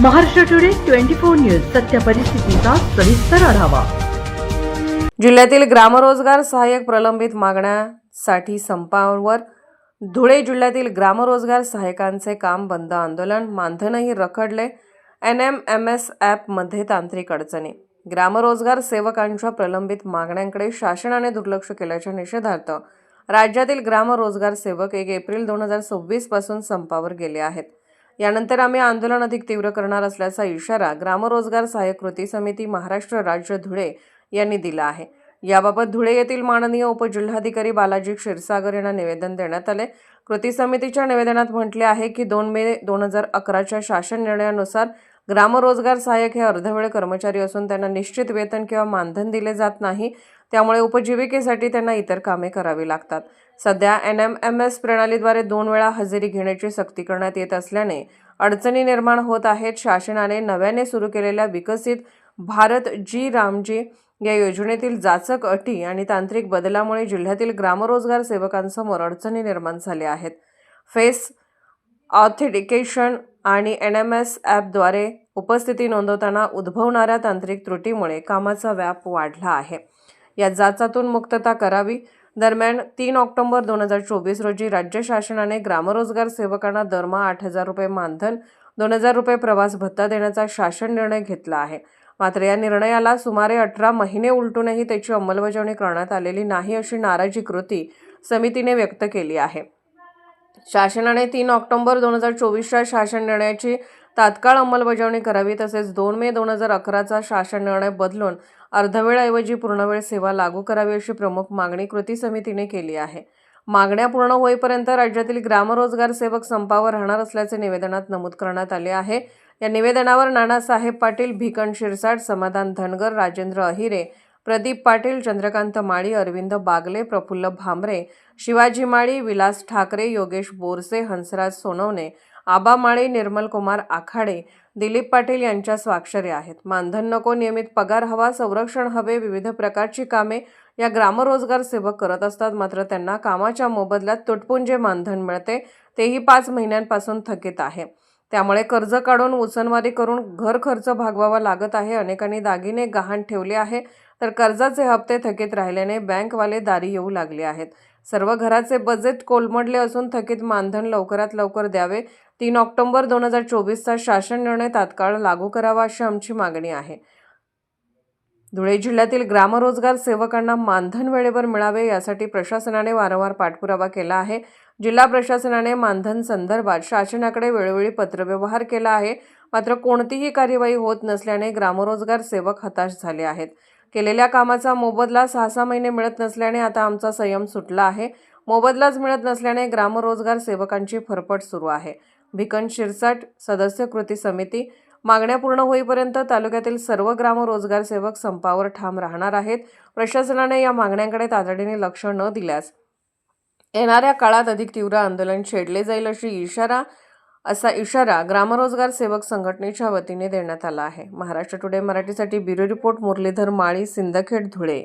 Maharashtra today 24 news सत्य परिस्थितीचा सविस्तर आढावा। जिल्ह्यातील ग्रामरोजगार सहाय्यक प्रलंबित मागण्यासाठी संपावर धुळे जिल्ह्यातील ग्रामरोजगार सहाय्यकांचे काम बंद आंदोलन मानधनही रखडले। NMMS ॲपमध्ये तांत्रिक अडचणी। ग्रामरोजगार सेवकांच्या प्रलंबित मागण्यांकडे शासनाने दुर्लक्ष केल्याच्या निषेधार्थ राज्यातील ग्रामरोजगार सेवक 1 एप्रिल 2026 पासून संपावर गेले आहेत। यानंतर आम्ही आंदोलन अधिक तीव्र करणार असल्याचा इशारा ग्रामरोजगार सहाय्यक कृती समिती महाराष्ट्र राज्य धुळे यांनी दिला आहे। याबाबत धुळे येथील माननीय उपजिल्हाधिकारी बालाजी क्षीरसागर यांना निवेदन देण्यात आले। कृती समितीच्या निवेदनात म्हटले आहे की 2 मे 2011च्या शासन निर्णयानुसार ग्रामरोजगार सहाय्यक हे अर्धवेळ कर्मचारी असून त्यांना निश्चित वेतन किंवा मानधन दिले जात नाही, त्यामुळे उपजीविकेसाठी त्यांना इतर कामे करावी लागतात। सध्या NMMS प्रणालीद्वारे 2 वेळा हजेरी घेण्याची सक्ती करण्यात येत असल्याने अडचणी निर्माण होत आहेत। शासनाने नव्याने सुरू केलेल्या विकसित भारत जी रामजी या योजनेतील जाचक अटी आणि तांत्रिक बदलामुळे जिल्ह्यातील ग्रामरोजगार सेवकांसमोर अडचणी निर्माण झाल्या आहेत। फेस ऑथेंटिकेशन आणि NMS ॲपद्वारे उपस्थिती नोंदवताना उद्भवणाऱ्या तांत्रिक त्रुटीमुळे कामाचा व्याप वाढला आहे। या जाचातून मुक्तता करावी। दरम्यान 3 ऑक्टोबर 2024 रोजी राज्य शासनाने ग्रामरोजगार सेवकांना दरमहा 8,000 रुपये मानधन, 2,000 रुपये प्रवास भत्ता देण्याचा शासन निर्णय घेतला आहे। मात्र या निर्णयाला सुमारे 18 महिने उलटूनही त्याची अंमलबजावणी करण्यात आलेली नाही, अशी नाराजी कृती समितीने व्यक्त केली आहे। शासनाने 3 ऑक्टोबर 2024च्या शासन निर्णयाची तात्काळ अंमलबजावणी करावी, तसेच 2 मे 2011चा शासन निर्णय बदलून अर्धवेळऐवजी पूर्णवेळ सेवा लागू करावी, अशी प्रमुख मागणी कृती समितीने केली आहे। मागण्या पूर्ण होईपर्यंत राज्यातील ग्रामरोजगार सेवक संपावर राहणार असल्याचे निवेदनात नमूद करण्यात आले आहे। या निवेदनावर नानासाहेब पाटील, भिकन शिरसाट, समाधान धनगर, राजेंद्र अहिरे, प्रदीप पाटील, चंद्रकांत माळी, अरविंद बागले, प्रफुल्ल भामरे, शिवाजी माळी, विलास ठाकरे, योगेश बोरसे, हंसराज सोनवणे, आबा माळी, निर्मल कुमार आखाडे, दिलीप पाटील यांच्या स्वाक्षऱ्या आहेत। मानधन नको, नियमित पगार हवा, संरक्षण हवे, विविध प्रकारची कामे या ग्रामरोजगार सेवक करत असतात, मात्र त्यांना कामाच्या मोबदल्यात तुटपुंजे मानधन मिळते, तेही 5 महिन्यांपासून थकीत आहे। त्यामुळे कर्ज काढून उसनवारी करून घर खर्च भागवावा लागत आहे। अनेकांनी दागिने गहाण ठेवले आहे, तर कर्जाचे हप्ते थकीत राहिल्याने बँकवाले दारी येऊ लागले आहेत। सर्व घराचे बजेट कोलमडले असून थकीत मानधन लवकरात लवकर द्यावे। 3 ऑक्टोबर 2024चा शासन निर्णय तात्काळ लागू करावा, अशी आमची मागणी आहे। धुळे जिल्ह्यातील ग्रामरोजगार सेवकांना मानधन वेळेवर मिळावे यासाठी प्रशासनाने वारंवार पाठपुरावा केला आहे। जिल्हा प्रशासनाने मानधन संदर्भात शासनाकडे वेळोवेळी पत्रव्यवहार केला आहे, मात्र कोणतीही कार्यवाही होत नसल्याने ग्रामरोजगार सेवक हताश झाले आहेत। केलेल्या कामाचा मोबदला 6-6 महिने मिळत नसल्याने आता आमचा संयम सुटला आहे। मोबदलाच मिळत नसल्याने ग्रामरोजगार सेवकांची फरफट सुरू आहे। भिकन शिरसाट, सदस्य कृती समिती। मागण्या पूर्ण होईपर्यंत तालुक्यातील सर्व ग्रामरोजगार सेवक संपावर ठाम राहणार आहेत। प्रशासनाने या मागण्यांकडे तातडीने लक्ष न दिल्यास येणाऱ्या काळात अधिक तीव्र आंदोलन छेडले जाईल, असा इशारा ग्रामरोजगार सेवक संघटनेच्या वतीने देण्यात आला आहे। महाराष्ट्र टुडे मराठीसाठी ब्युरो रिपोर्ट मुरलीधर माळी, सिंदखेड, धुळे।